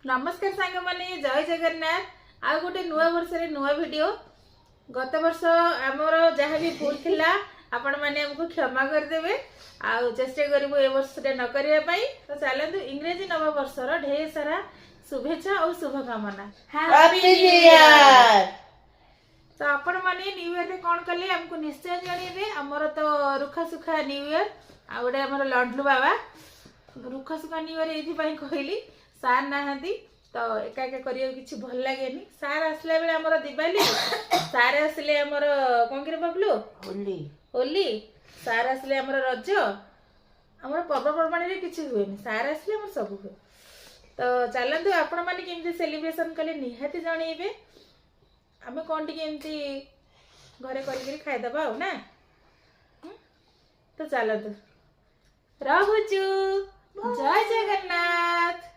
नमस्कार सांग माने जय जगन्नाथ आ गोटे नुआ वर्ष रे नुआ वीडियो गत वर्ष आमर जहाँ भी भूल थिला आपण माने हमको क्षमा कर देबे आ चेष्टा करबो ए वर्ष रे न करिया पई तो चलंतु इंग्रेजी नव वर्ष रो ढेर सारा शुभेच्छा और शुभकामना हैप्पी न्यू ईयर। तो आपण माने न्यू ईयर रे कोन कले हमको निश्चय जणीबे हमर तो रुखा सुखा न्यू ईयर आ गोटे हमर लंडलू बाबा रुखा सुखा न्यू ईयर एथि पई कहली सार नाहांती तो एका एका करियो किछि भल लागेनी सार आसला बेले हमर दिवाली सार आसले हमर कोन करे बबलू होली होली सार आसले हमर रज हमर पर्वपर्वाणी रे किछि हुएनी सार आसले हमर सब हुए तो चलंतु आपण माने केमती सेलिब्रेशन कले निहाती जणीबे आमे कोन टी केमती घरे करि करि खाइ दबा हो ना तो चलंतु रहूचु जय जगन्नाथ।